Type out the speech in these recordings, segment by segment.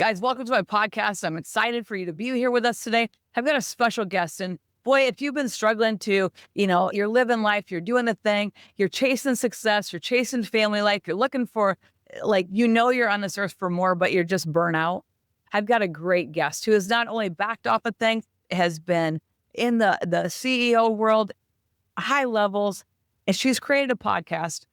Guys, welcome to my podcast. I'm excited for you to be here with us today. I've got a special guest, and boy, if you've been struggling to, you're living life, you're doing the thing, you're chasing success, you're chasing family life, you're looking for, you're on this earth for more, but you're just burnout. I've got a great guest who has not only backed off of things, has been in the CEO world, high levels, and she's created a podcast.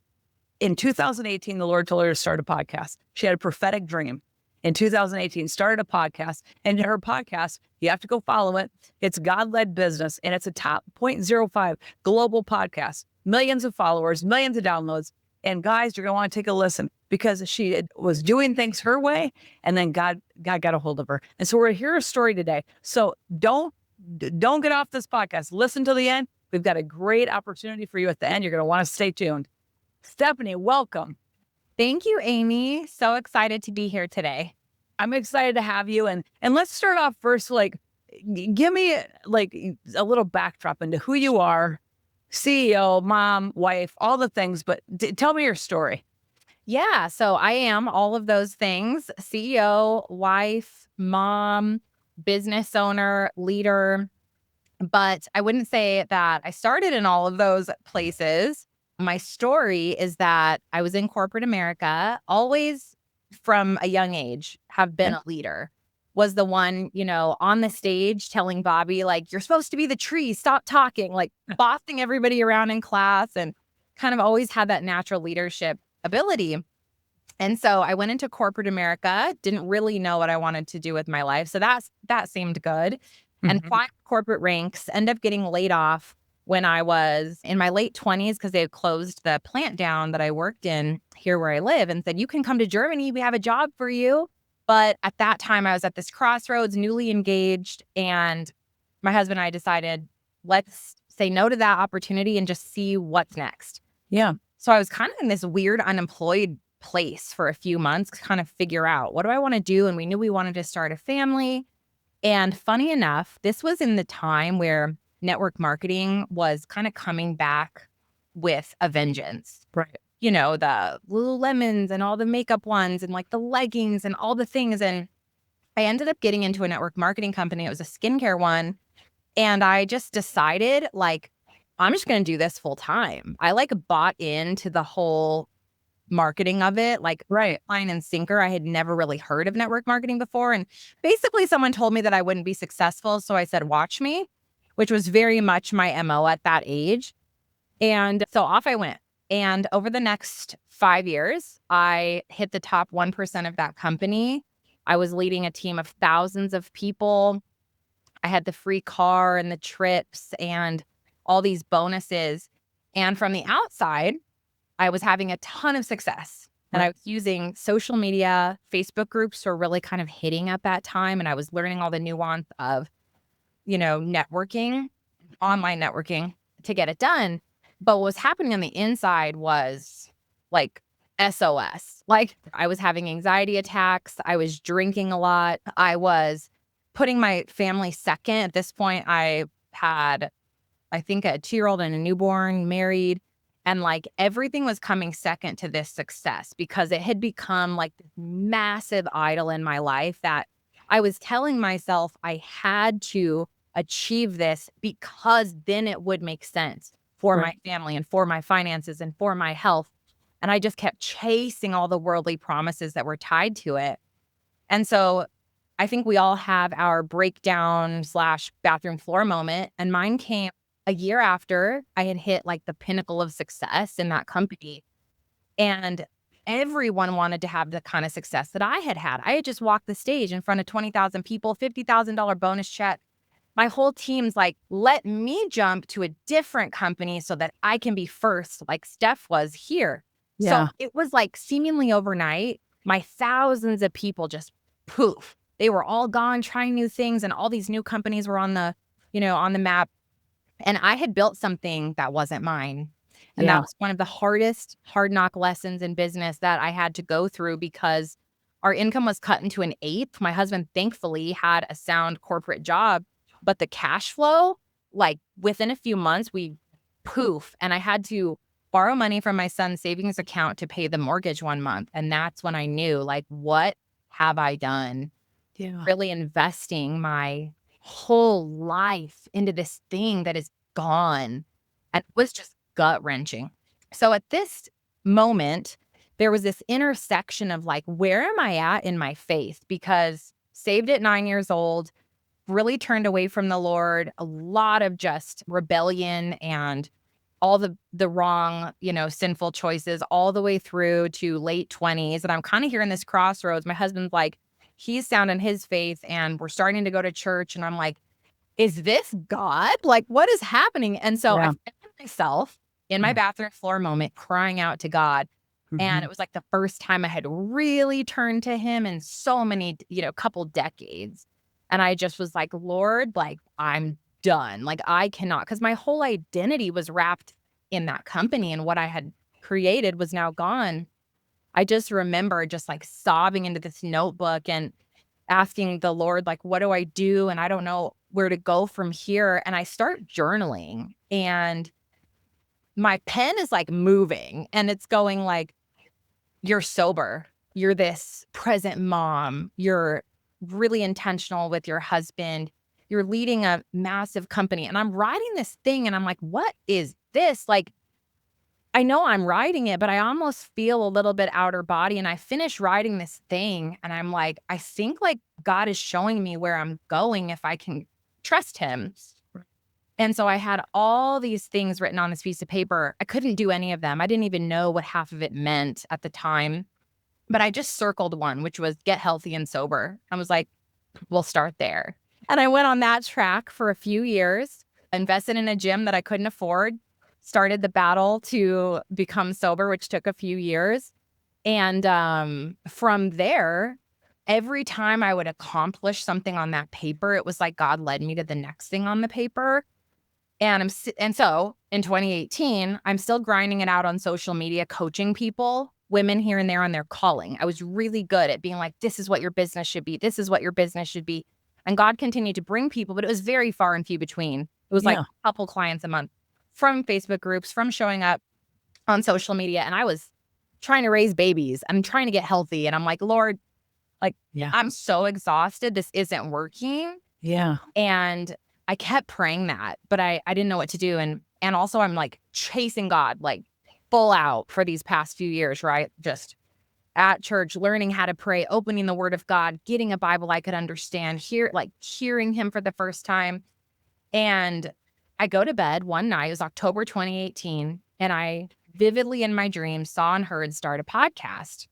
In 2018, the Lord told her to start a podcast. She had a prophetic dream. In 2018, started a podcast, and her podcast, you have to go follow it. It's God-led business, and it's a top 0.05 global podcast, millions of followers, millions of downloads. And guys, you're going to want to take a listen because she was doing things her way, and then God got a hold of her. And so we're going to hear her story today. So don't get off this podcast. Listen to the end. We've got a great opportunity for you at the end. You're going to want to stay tuned. Stefanie, welcome. Thank you, Amy. So excited to be here today. I'm excited to have you. And let's start off first, give me a little backdrop into who you are, CEO, mom, wife, all the things, but tell me your story. Yeah, so I am all of those things: CEO, wife, mom, business owner, leader. But I wouldn't say that I started in all of those places. My story is that I was in corporate America, always from a young age, have been a leader. Was the one, on the stage telling Bobby, you're supposed to be the tree, stop talking, bossing everybody around in class, and kind of always had that natural leadership ability. And so I went into corporate America, didn't really know what I wanted to do with my life. So that seemed good. Mm-hmm. And climbed corporate ranks, ended up getting laid off when I was in my late 20s because they had closed the plant down that I worked in here where I live and said, you can come to Germany. We have a job for you. But at that time, I was at this crossroads, newly engaged, and my husband and I decided, let's say no to that opportunity and just see what's next. Yeah. So I was kind of in this weird unemployed place for a few months, kind of figure out, what do I want to do? And we knew we wanted to start a family. And funny enough, this was in the time where network marketing was kind of coming back with a vengeance. Right. The Lululemons and all the makeup ones and the leggings and all the things. And I ended up getting into a network marketing company. It was a skincare one. And I just decided I'm just going to do this full time. I bought into the whole marketing of it, right, line and sinker. I had never really heard of network marketing before. And basically someone told me that I wouldn't be successful. So I said, watch me, which was very much my MO at that age. And so off I went. And over the next 5 years, I hit the top 1% of that company. I was leading a team of thousands of people. I had the free car and the trips and all these bonuses. And from the outside, I was having a ton of success. And I was using social media. Facebook groups were really kind of hitting at that time. And I was learning all the nuance of networking, online networking to get it done. But what was happening on the inside was SOS. I was having anxiety attacks. I was drinking a lot. I was putting my family second. At this point, I had, I think, a 2-year-old and a newborn, married. And everything was coming second to this success because it had become this massive idol in my life that I was telling myself I had to achieve this because then it would make sense for my family and for my finances and for my health. And I just kept chasing all the worldly promises that were tied to it. And so I think we all have our breakdown / bathroom floor moment. And mine came a year after I had hit the pinnacle of success in that company. And everyone wanted to have the kind of success that I had had. I had just walked the stage in front of 20,000 people, $50,000 bonus check. My whole team's let me jump to a different company so that I can be first, like Steph was here. Yeah. So it was seemingly overnight, my thousands of people just poof. They were all gone trying new things, and all these new companies were on the map. And I had built something that wasn't mine. And that was one of the hardest hard knock lessons in business that I had to go through because our income was cut into an eighth. My husband thankfully had a sound corporate job, but the cash flow, within a few months, we poof. And I had to borrow money from my son's savings account to pay the mortgage one month. And that's when I knew, what have I done? Yeah. really investing my whole life into this thing that is gone. And it was just gut wrenching. So at this moment, there was this intersection of like, where am I at in my faith? Because saved at 9 years old, really turned away from the Lord, a lot of just rebellion and all the wrong, sinful choices all the way through to late 20s. And I'm kind of here in this crossroads. My husband's like, he's sound in his faith and we're starting to go to church. And I'm like, is this God? Like, what is happening? And so I Yeah. found myself in my bathroom floor moment crying out to God. And Mhm. it was like the first time I had really turned to him in so many, couple decades. And I just was like, Lord, like, I'm done. Like, I cannot, because my whole identity was wrapped in that company and what I had created was now gone. I just remember just like sobbing into this notebook and asking the Lord, like, what do I do? And I don't know where to go from here. And I start journaling and my pen is like moving and it's going like, you're sober. You're this present mom. You're really intentional with your husband. You're leading a massive company. And I'm writing this thing and I'm like, what is this? Like, I know I'm writing it, but I almost feel a little bit outer body. And I finish writing this thing and I'm like, I think like God is showing me where I'm going if I can trust him. And so I had all these things written on this piece of paper. I couldn't do any of them. I didn't even know what half of it meant at the time. But I just circled one, which was get healthy and sober. I was like, we'll start there. And I went on that track for a few years, invested in a gym that I couldn't afford, started the battle to become sober, which took a few years. And from there, every time I would accomplish something on that paper, it was like God led me to the next thing on the paper. And so in 2018, I'm still grinding it out on social media, coaching people, women here and there on their calling. I was really good at being like, this is what your business should be. This is what your business should be. And God continued to bring people, but it was very far and few between. It was like Yeah. a couple clients a month from Facebook groups, from showing up on social media. And I was trying to raise babies. I'm trying to get healthy. And I'm like, Lord, like, Yeah. I'm so exhausted. This isn't working. Yeah. And I kept praying that, but I didn't know what to do. And also I'm like chasing God, like full out for these past few years, right? Just at church, learning how to pray, opening the word of God, getting a Bible I could understand, hearing him for the first time. And I go to bed one night, it was October 2018, and I vividly in my dreams saw and heard start a podcast.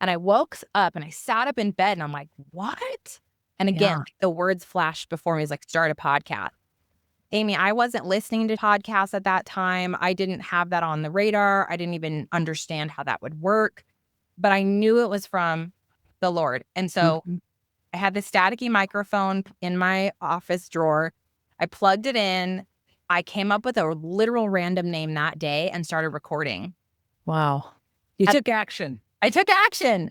And I woke up and I sat up in bed and I'm like, what? And again, Yeah. like, the words flashed before me. It's like, start a podcast. Amy, I wasn't listening to podcasts at that time. I didn't have that on the radar. I didn't even understand how that would work, but I knew it was from the Lord. And so Mhm. I had this staticky microphone in my office drawer. I plugged it in. I came up with a literal random name that day and started recording. Wow. You took action. I took action.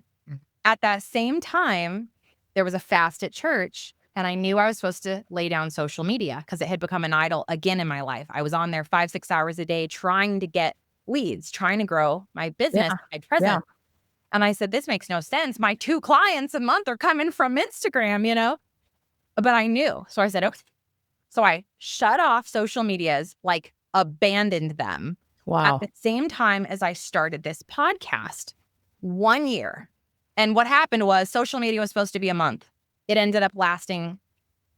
At that same time, there was a fast at church, and I knew I was supposed to lay down social media because it had become an idol again in my life. I was on there 5-6 hours a day trying to get leads, trying to grow my business, Yeah. my presence. And I said, this makes no sense. My 2 clients a month are coming from Instagram. But I knew. So I said, okay. So I shut off social medias, like abandoned them at Wow. the same time as I started this podcast. 1 year. And what happened was social media was supposed to be a month. It ended up lasting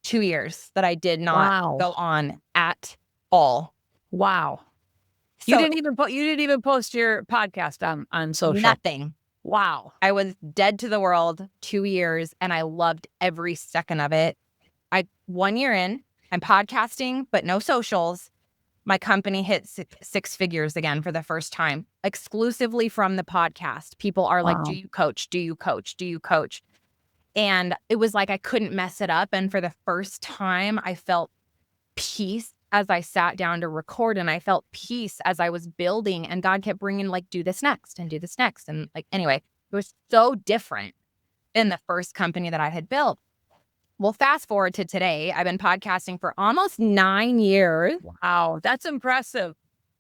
2 years that I did not Wow. go on at all. Wow. So You didn't even post your podcast on social. nothing. Wow. I was dead to the world 2 years and I loved every second of it. 1 year in, I'm podcasting, but no socials. My company hit 6 figures again for the first time, exclusively from the podcast. People are like, do Wow. you coach? Do you coach? Do you coach? And it was like I couldn't mess it up. And for the first time, I felt peace as I sat down to record. And I felt peace as I was building. And God kept bringing like, do this next and do this next. And like, anyway, it was so different in the first company that I had built. Well, fast forward to today, I've been podcasting for almost 9 years. Wow. That's impressive.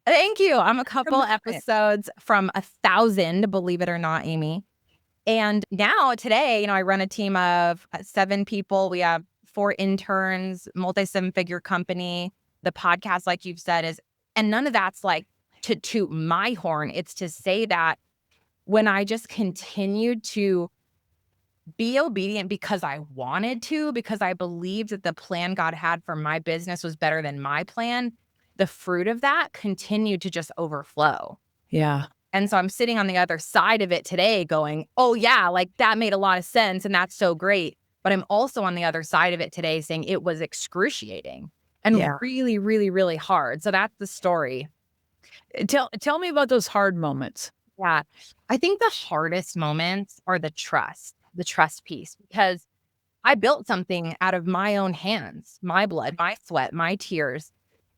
Thank you. I'm a couple Commitment. episodes from 1,000, believe it or not, Amy. And now today, I run a team of 7 people. We have 4 interns, multi-7-figure company. The podcast, like you've said, and none of that's like to toot my horn. It's to say that when I just continued to be obedient because I wanted to, because I believed that the plan God had for my business was better than my plan, the fruit of that continued to just overflow. Yeah. And so I'm sitting on the other side of it today going, oh yeah, like that made a lot of sense and that's so great. But I'm also on the other side of it today saying it was excruciating and Yeah. really, really, really hard. So that's the story. Tell me about those hard moments. Yeah. I think the hardest moments are the trust piece, because I built something out of my own hands, my blood, my sweat, my tears,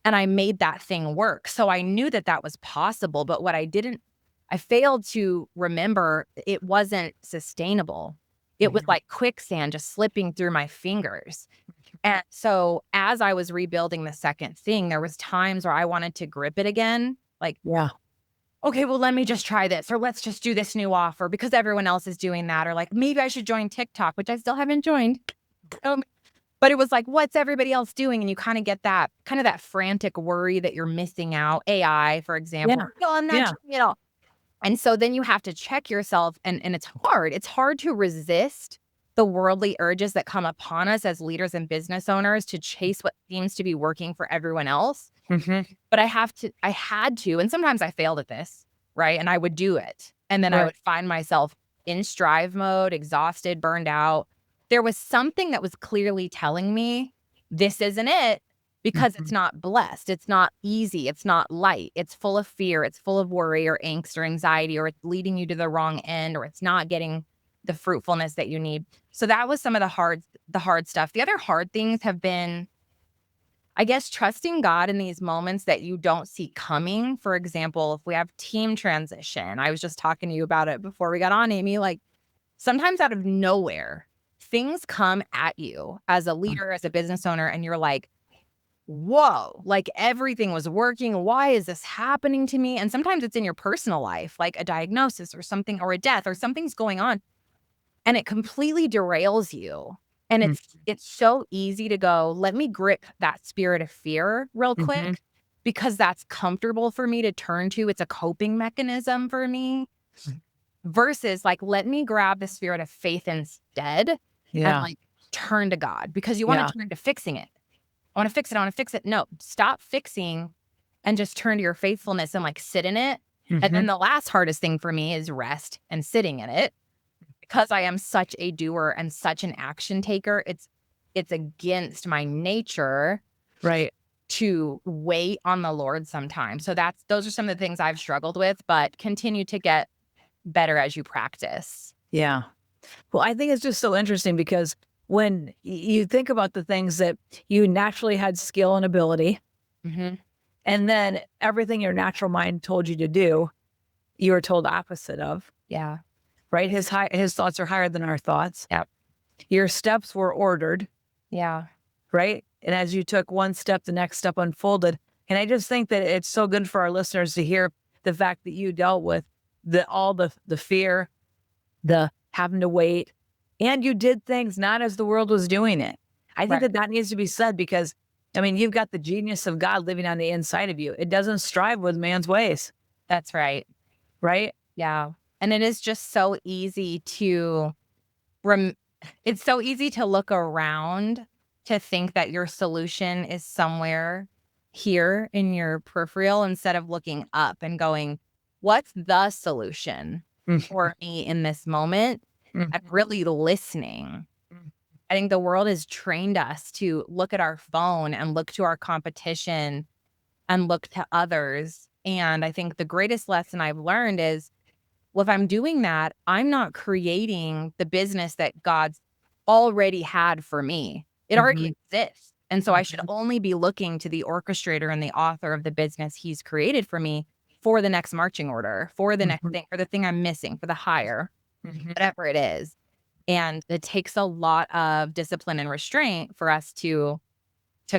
and I made that thing work. So I knew that that was possible. But what I failed to remember, it wasn't sustainable. It was like quicksand just slipping through my fingers. And so as I was rebuilding the second thing, there was times where I wanted to grip it again. Like, Yeah. okay, well, let me just try this, or let's just do this new offer because everyone else is doing that. Or like, maybe I should join TikTok, which I still haven't joined. But it was like, what's everybody else doing? And you kind of get that frantic worry that you're missing out. AI, for example. Yeah. No, I'm not doing it all. And so then you have to check yourself. And it's hard. It's hard to resist the worldly urges that come upon us as leaders and business owners to chase what seems to be working for everyone else. But I had to, and sometimes I failed at this, right? And I would do it. And then I would find myself in strive mode, exhausted, burned out. There was something that was clearly telling me this isn't it, because it's not blessed. It's not easy. It's not light. It's full of fear. It's full of worry or angst or anxiety, or it's leading you to the wrong end, or it's not getting the fruitfulness that you need. So that was some of the hard stuff. The other hard things have been, I guess, trusting God in these moments that you don't see coming. For example, if we have team transition, I was just talking to you about it before we got on, Amy, like sometimes out of nowhere, things come at you as a leader, as a business owner, and you're like, whoa, like everything was working. Why is this happening to me? And sometimes it's in your personal life, like a diagnosis or something, or a death, or something's going on, and it completely derails you. And it's so easy to go, let me grip that spirit of fear real quick because that's comfortable for me to turn to. It's a coping mechanism for me versus like, let me grab the spirit of faith instead and like turn to God, because you want to turn to fixing it. I want to fix it. I want to fix it. No, stop fixing and just turn to your faithfulness and like sit in it. And then the last hardest thing for me is rest and sitting in it. Because I am such a doer and such an action taker, it's against my nature, Right. to wait on the Lord sometimes. So those are some of the things I've struggled with, but continue to get better as you practice. Yeah. Well, I think it's just so interesting because when you think about the things that you naturally had skill and ability, and then everything your natural mind told you to do, you were told opposite of. Yeah. Right? His thoughts are higher than our thoughts. Yep. Your steps were ordered. Yeah. Right? And as you took one step, the next step unfolded. And I just think that it's so good for our listeners to hear the fact that you dealt with all the fear, the having to wait, and you did things not as the world was doing it. I think that needs to be said because, I mean, you've got the genius of God living on the inside of you. It doesn't strive with man's ways. That's right. Right? Yeah. And it is just so easy to it's so easy to look around to think that your solution is somewhere here in your peripheral instead of looking up and going, what's the solution for me in this moment? And really listening. I think the world has trained us to look at our phone and look to our competition and look to others. And I think the greatest lesson I've learned is, well, if I'm doing that, I'm not creating the business that God's already had for me. It already exists. And so I should only be looking to the orchestrator and the author of the business he's created for me for the next marching order, for the next thing, for the thing I'm missing, for the hire, whatever it is. And it takes a lot of discipline and restraint for us to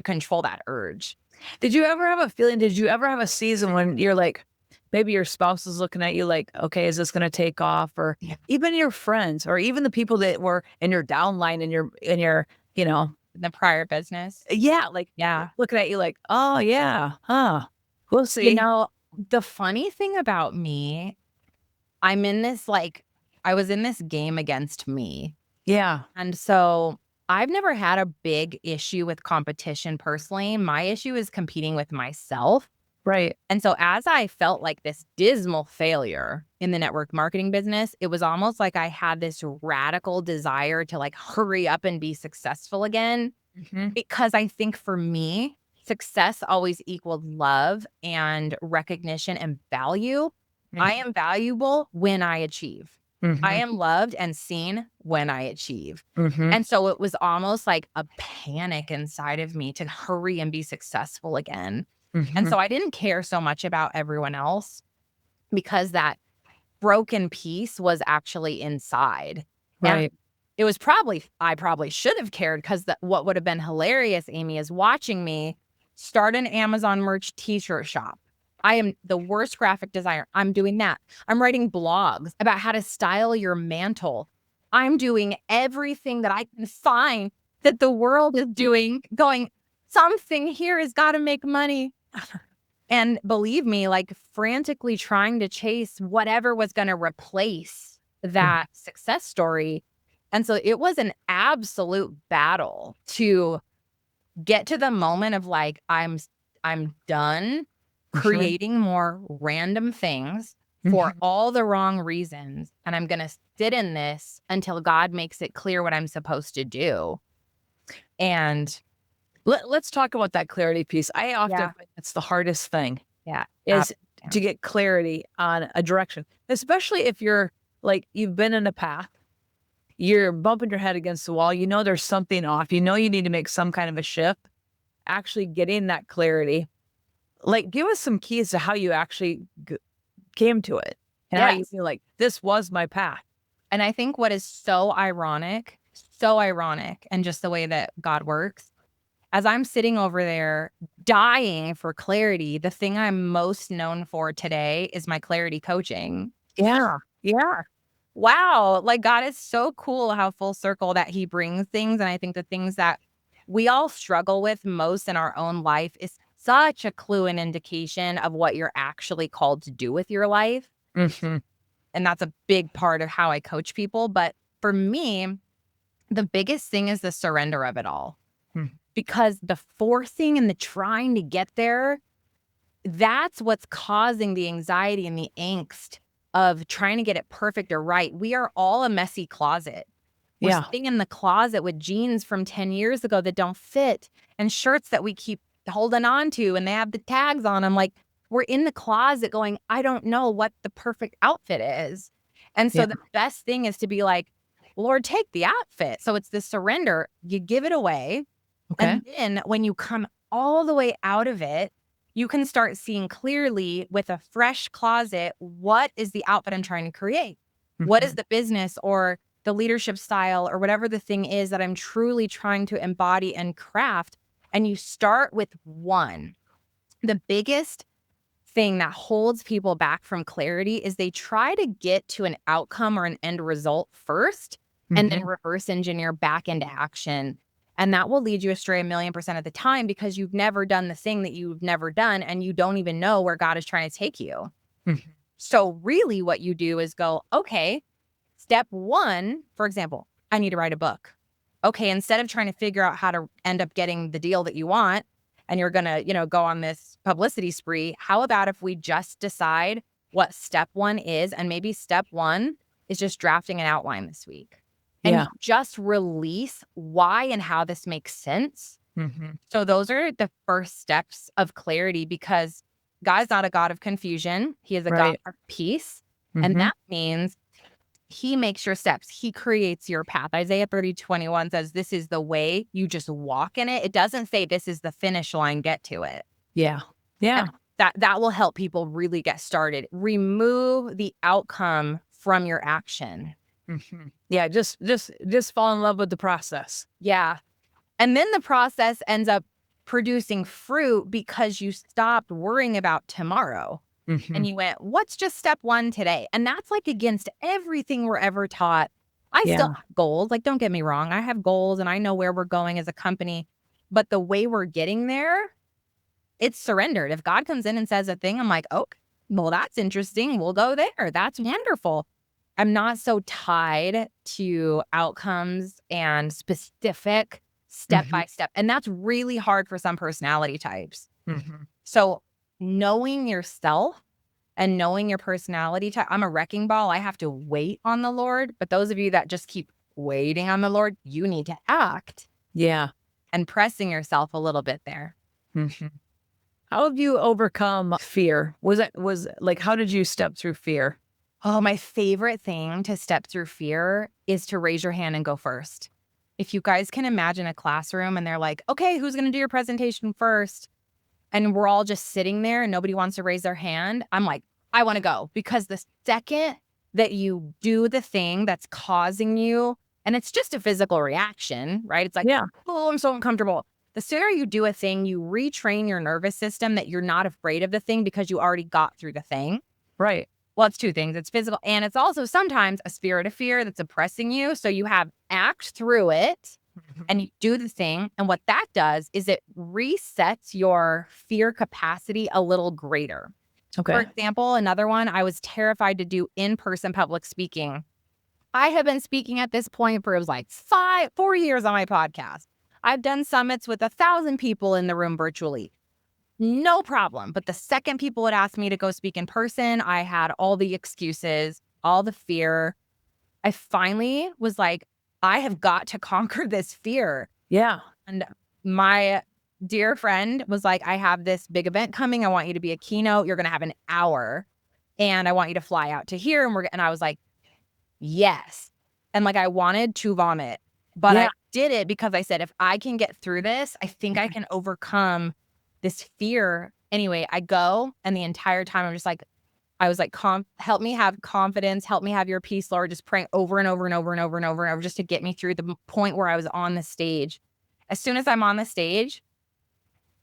control that urge. Did you ever have a feeling, did you ever have a season when you're like, maybe your spouse is looking at you like, okay, is this going to take off? Or Yeah. even your friends, or even the people that were in your downline in your, you know, The prior business. yeah, like Yeah. looking at you like, oh yeah, huh, we'll You see. know, the funny thing about me, I'm in this like, I was in this game against me. Yeah, And so I've never had a big issue with competition personally. My issue is competing with myself. right. And so as I felt like this dismal failure in the network marketing business, it was almost like I had this radical desire to like hurry up and be successful again. Mhm, Because I think for me, success always equaled love and recognition and value. I mhm, am valuable when I achieve. I mhm, am loved and seen when I achieve. mhm, And so it was almost like a panic inside of me to hurry and be successful again. And mhm. so I didn't care so much about everyone else because that broken piece was actually inside. And Right. it was I probably should have cared because what would have been hilarious, Amy, is watching me start an Amazon merch t-shirt shop. I am the worst graphic designer. I'm doing that. I'm writing blogs about how to style your mantle. I'm doing everything that I can find that the world is doing, going, something here has got to make money. And believe me, like frantically trying to chase whatever was going to replace Mhm. that success story. And so it was an absolute battle to get to the moment of like, I'm done Mhm, creating more random things for mhm. all the wrong reasons. And I'm going to sit in this until God makes it clear what I'm supposed to do. And Let's talk about that clarity piece. I often yeah, find that's the hardest thing yeah, is to get clarity on a direction, especially if you're like you've been in a path, you're bumping your head against the wall, you know there's something off, you know you need to make some kind of a shift. Actually getting that clarity, like give us some keys to how you actually came to it and how you yes. feel like this was my path. And I think what is so ironic, and just the way that God works, as I'm sitting over there dying for clarity, the thing I'm most known for today is my clarity coaching. Yeah. Yeah. Wow. Like God is so cool how full circle that he brings things. And I think the things that we all struggle with most in our own life is such a clue and indication of what you're actually called to do with your life. Mhm. And that's a big part of how I coach people. But for me, the biggest thing is the surrender of it all, Mm. because the forcing and the trying to get there, that's what's causing the anxiety and the angst of trying to get it perfect or right. We are all a messy closet. We're Yeah. sitting in the closet with jeans from 10 years ago that don't fit and shirts that we keep holding on to and they have the tags on them. Like we're in the closet going, I don't know what the perfect outfit is. And Yeah. so the best thing is to be like, Lord, take the outfit. So it's this surrender. You give it away. Okay. And then when you come all the way out of it, you can start seeing clearly with a fresh closet, what is the outfit I'm trying to create? What is Mhm. the business or the leadership style or whatever the thing is that I'm truly trying to embody and craft? And you start with one. The biggest thing that holds people back from clarity is they try to get to an outcome or an end result first and then Mhm. reverse engineer back into action. And that will lead you astray 1,000,000% of the time because you've never done the thing that you've never done and you don't even know where God is trying to take you. Mhm. So, really, what you do is go, okay, step one, for example, I need to write a book. Okay, instead of trying to figure out how to end up getting the deal that you want and you're going to, go on this publicity spree, how about if we just decide what step one is, and maybe step one is just drafting an outline this week. And you Yeah. just release why and how this makes sense. Mhm. So those are the first steps of clarity, because God's not a God of confusion. He is a God Right. of peace. And Mhm. that means he makes your steps. He creates your path. Isaiah 30:21 says, this is the way, you just walk in it. It doesn't say this is the finish line, get to it. Yeah. And Yeah. that will help people really get started. Remove the outcome from your action. Mhm. Yeah, just fall in love with the process. Yeah. And then the process ends up producing fruit because you stopped worrying about tomorrow. And you went, what's just step one today? And that's like against everything we're ever taught. I still have goals. Like, don't get me wrong. I have goals and I know where we're going as a company. But the way we're getting there, it's surrendered. If God comes in and says a thing, I'm like, okay, well, that's interesting. We'll go there. That's wonderful. I'm not so tied to outcomes and specific step by step. And that's really hard for some personality types. So knowing yourself and knowing your personality type, I'm a wrecking ball. I have to wait on the Lord. But those of you that just keep waiting on the Lord, you need to act. Yeah. And pressing yourself a little bit there. How have you overcome fear? How did you step through fear? Oh, my favorite thing to step through fear is to raise your hand and go first. If you guys can imagine a classroom and they're like, okay, who's going to do your presentation first? And we're all just sitting there and nobody wants to raise their hand. I'm like, I want to go, because the second that you do the thing that's causing you, and it's just a physical reaction, right? It's like, oh, I'm so uncomfortable. The sooner you do a thing, you retrain your nervous system that you're not afraid of the thing because you already got through the thing. Right. Well, it's two things. It's physical, and it's also sometimes a spirit of fear that's oppressing you. So you have act through it and you do the thing. And what that does is it resets your fear capacity a little greater. Okay. For example, another one, I was terrified to do in-person public speaking. I have been speaking at this point for, it was like 4 years on my podcast. I've done summits with 1,000 people in the room virtually. No problem. But the second people would ask me to go speak in person, I had all the excuses, all the fear. I finally was like, I have got to conquer this fear. Yeah. And my dear friend was like, I have this big event coming. I want you to be a keynote. You're going to have an hour and I want you to fly out to here. And I was like, yes. And like, I wanted to vomit, but I did it because I said, if I can get through this, I think I can overcome this fear. Anyway, I go, and the entire time I'm just like, I was like, help me have confidence. Help me have your peace, Lord. Just praying over and over and over and over and over and over just to get me through the point where I was on the stage. As soon as I'm on the stage,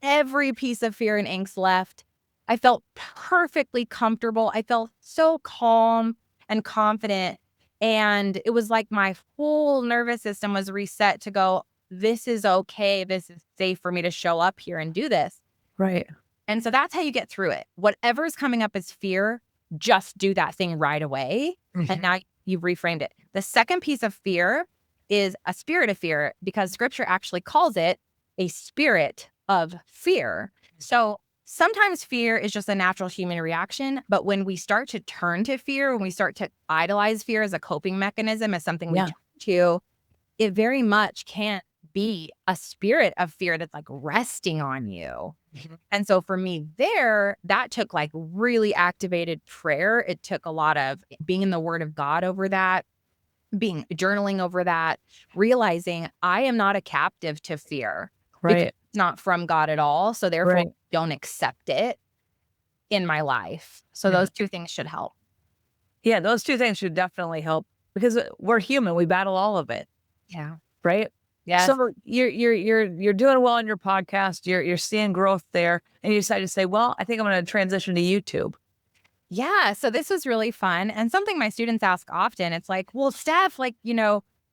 every piece of fear and angst left. I felt perfectly comfortable. I felt so calm and confident. And it was like my whole nervous system was reset to go, this is okay. This is safe for me to show up here and do this. Right. And so that's how you get through it. Whatever's coming up as fear, just do that thing right away. And now you've reframed it. The second piece of fear is a spirit of fear, because scripture actually calls it a spirit of fear. So sometimes fear is just a natural human reaction. But when we start to turn to fear, when we start to idolize fear as a coping mechanism, as something we turn to, it very much can be a spirit of fear that's like resting on you. And so for me there, that took like really activated prayer. It took a lot of being in the Word of God over that, being journaling over that, realizing I am not a captive to fear. Right. It's not from God at all. So therefore, don't accept it in my life. So those two things should help. Yeah, those two things should definitely help, because we're human. We battle all of it. Yeah. Right. Yeah. So you're doing well on your podcast. You're seeing growth there, and you decide to say, well, I think I'm going to transition to YouTube. Yeah. So this was really fun, and something my students ask often. It's like, well, Steph, like,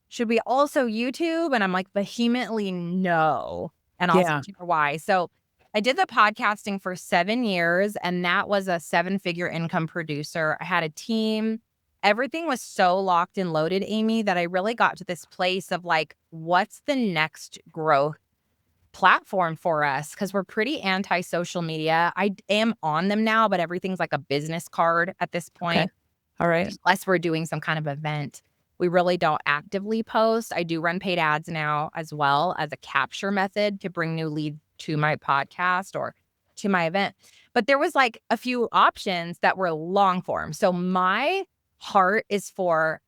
should we also YouTube? And I'm like, vehemently no. And I'll tell you why. So I did the podcasting for 7 years, and that was a 7-figure income producer. I had a team. Everything was so locked and loaded, Amy, that I really got to this place of like, what's the next growth platform for us? Because we're pretty anti-social media. I am on them now, but everything's like a business card at this point. Okay. All right. Unless we're doing some kind of event. We really don't actively post. I do run paid ads now as well as a capture method to bring new leads to my podcast or to my event. But there was like a few options that were long form. So my heart is for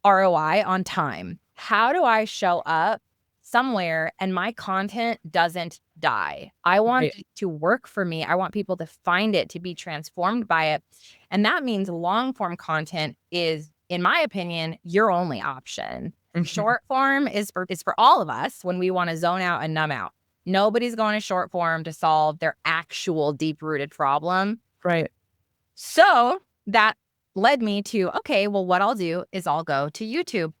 ROI on time. How do I show up somewhere and my content doesn't die? I want it to work for me. I want people to find it, to be transformed by it. And that means long form content is, in my opinion, your only option. Short form is for all of us when we want to zone out and numb out. Nobody's going to short form to solve their actual deep rooted problem. Right. So that led me to, okay, well, what I'll do is I'll go to YouTube.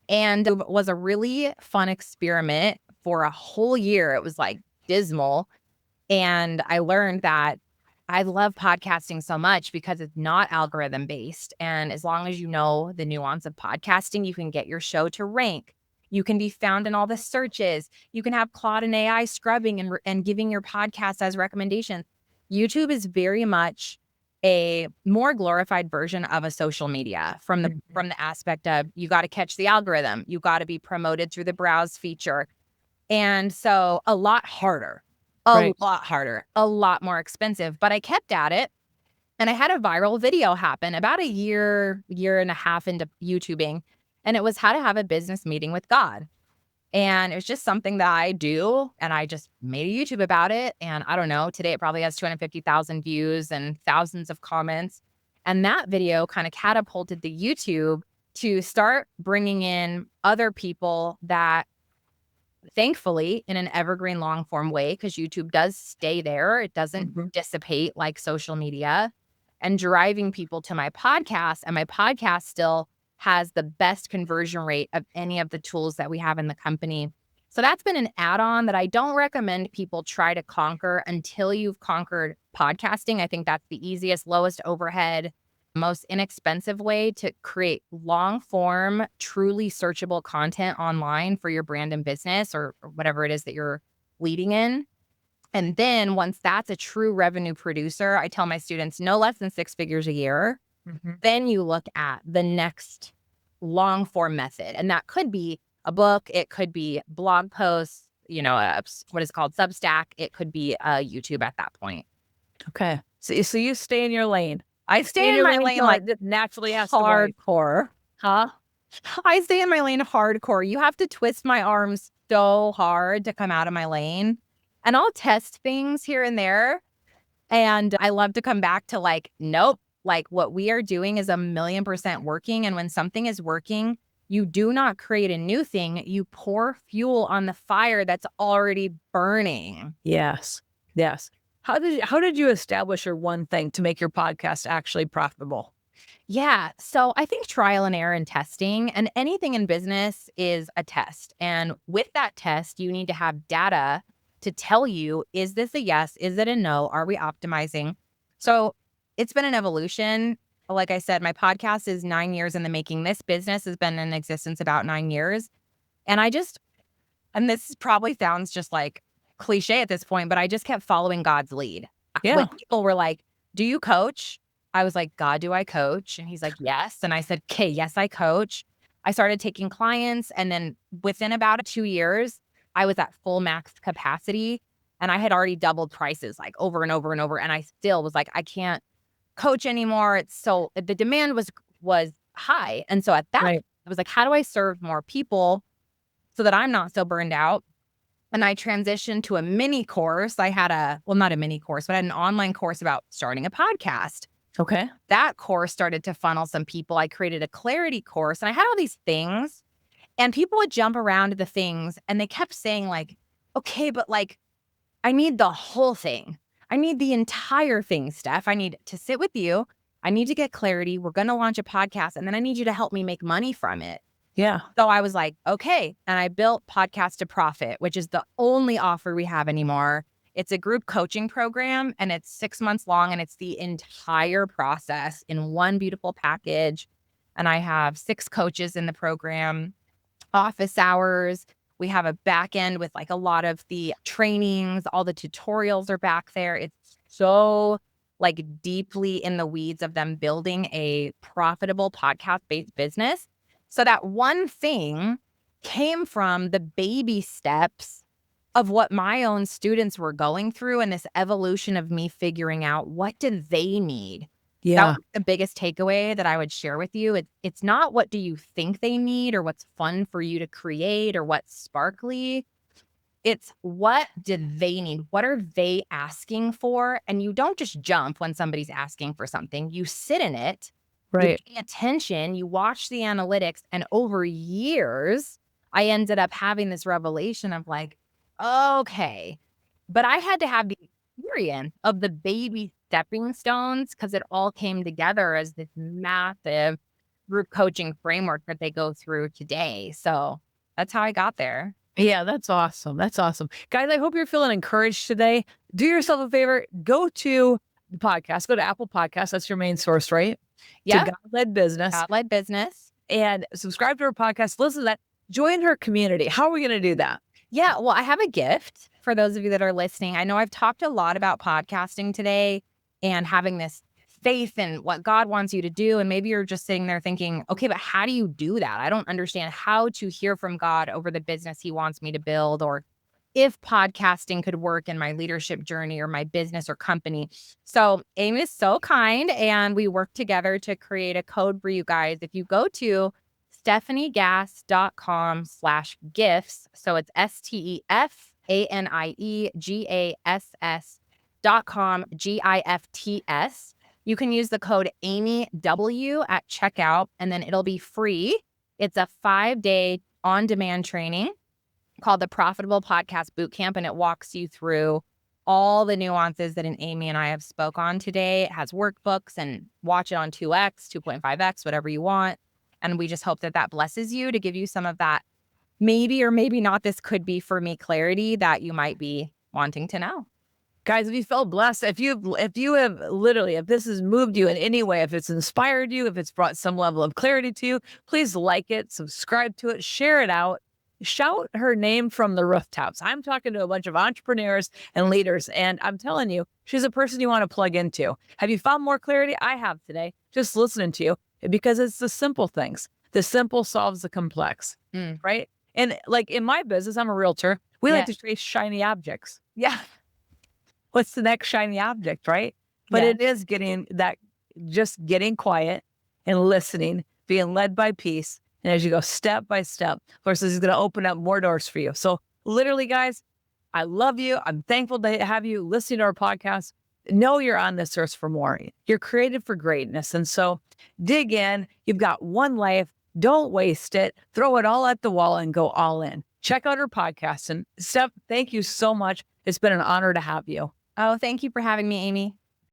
And it was a really fun experiment for a whole year. It was like dismal. And I learned that I love podcasting so much because it's not algorithm based. And as long as you know the nuance of podcasting, you can get your show to rank. You can be found in all the searches. You can have Claude and AI scrubbing and giving your podcast as recommendations. YouTube is very much a more glorified version of a social media from the aspect of you got to catch the algorithm. You got to be promoted through the browse feature. And so a lot harder, Right. a lot more expensive, but I kept at it. And I had a viral video happen about a year and a half into YouTubing. And it was how to have a business meeting with God. And it was just something that I do. And I just made a YouTube about it. And I don't know, today it probably has 250,000 views and thousands of comments. And that video kind of catapulted the YouTube to start bringing in other people that, thankfully, in an evergreen long form way, because YouTube does stay there. It doesn't dissipate like social media, and driving people to my podcast. And my podcast still has the best conversion rate of any of the tools that we have in the company. So that's been an add-on that I don't recommend people try to conquer until you've conquered podcasting. I think that's the easiest, lowest overhead, most inexpensive way to create long form, truly searchable content online for your brand and business or whatever it is that you're leading in. And then once that's a true revenue producer, I tell my students no less than 6 figures a year. Then you look at the next long form method. And that could be a book. It could be blog posts, what is called Substack. It could be YouTube at that point. Okay. So you stay in your lane. I stay in my lane like it naturally has to work. hardcore. Huh? I stay in my lane hardcore. You have to twist my arms so hard to come out of my lane. And I'll test things here and there. And I love to come back to like, nope, like what we are doing is 1,000,000% working. And when something is working, you do not create a new thing. You pour fuel on the fire that's already burning. Yes. Yes. How did you establish your one thing to make your podcast actually profitable? Yeah. So I think trial and error and testing, and anything in business is a test. And with that test, you need to have data to tell you, is this a yes? Is it a no? Are we optimizing? So it's been an evolution. Like I said, my podcast is 9 years in the making. This business has been in existence about 9 years. And and this probably sounds just like cliche at this point, but I just kept following God's lead. Yeah. When people were like, do you coach? I was like, God, do I coach? And he's like, yes. And I said, okay, yes, I coach. I started taking clients. And then within about 2 years, I was at full max capacity. And I had already doubled prices like over and over and over. And I still was like, I can't coach anymore. The demand was high. And so at that, Right. I was like, how do I serve more people so that I'm not so burned out? And I transitioned to a mini course. I had not a mini course, but I had an online course about starting a podcast. Okay. That course started to funnel some people. I created a clarity course and I had all these things, and people would jump around to the things and they kept saying like, okay, but like, I need the whole thing. I need the entire thing, Steph. I need to sit with you. I need to get clarity. We're going to launch a podcast, and then I need you to help me make money from it. Yeah. So I was like, okay. And I built Podcast to Profit, which is the only offer we have anymore. It's a group coaching program, and it's 6 months long, and it's the entire process in one beautiful package. And I have 6 coaches in the program, office hours. We have a back end with like a lot of the trainings. All the tutorials are back there. It's so like deeply in the weeds of them building a profitable podcast-based business. So that one thing came from the baby steps of what my own students were going through, and this evolution of me figuring out what do they need. That Yeah. was the biggest takeaway that I would share with you. It's not what do you think they need or what's fun for you to create or what's sparkly. It's what do they need? What are they asking for? And you don't just jump when somebody's asking for something. You sit in it. Right. You pay attention, you watch the analytics, and over years, I ended up having this revelation of like, okay, but I had to have experience of the baby stepping stones because it all came together as this massive group coaching framework that they go through today. So that's how I got there. Yeah, that's awesome. That's awesome. Guys, I hope you're feeling encouraged today. Do yourself a favor. Go to the podcast. Go to Apple Podcasts. That's your main source, right? To Yeah, God-led business. God-led business. And subscribe to her podcast. Listen to that. Join her community. How are we going to do that? Yeah, well, I have a gift for those of you that are listening. I know I've talked a lot about podcasting today and having this faith in what God wants you to do. And maybe you're just sitting there thinking, okay, but how do you do that? I don't understand how to hear from God over the business he wants me to build, or if podcasting could work in my leadership journey or my business or company. So Amy is so kind, and we work together to create a code for you guys. If you go to stefaniegass.com/gifts. So it's STEFANIEGASS.com GIFTS. You can use the code AmyW at checkout, and then it'll be free. It's a 5-day on-demand training called the Profitable Podcast Bootcamp, and it walks you through all the nuances that Amy and I have spoke on today. It has workbooks, and watch it on 2X, 2.5X, whatever you want. And we just hope that that blesses you to give you some of that maybe or maybe not this could be for me clarity that you might be wanting to know. Guys, if you felt blessed, if you have literally, if this has moved you in any way, if it's inspired you, if it's brought some level of clarity to you, please like it, subscribe to it, share it out, shout her name from the rooftops. I'm talking to a bunch of entrepreneurs and leaders, and I'm telling you, she's a person you want to plug into. Have you found more clarity? I have today, just listening to you, because it's the simple things. The simple solves the complex, right? And like in my business, I'm a realtor. We like to chase shiny objects. Yeah. What's the next shiny object, right? But it is just getting quiet and listening, being led by peace. And as you go step by step, of course, this is going to open up more doors for you. So literally, guys, I love you. I'm thankful to have you listening to our podcast. Know you're on this earth for more. You're created for greatness. And so dig in. You've got one life. Don't waste it. Throw it all at the wall and go all in. Check out her podcast. And Steph, thank you so much. It's been an honor to have you. Oh, thank you for having me, Amy.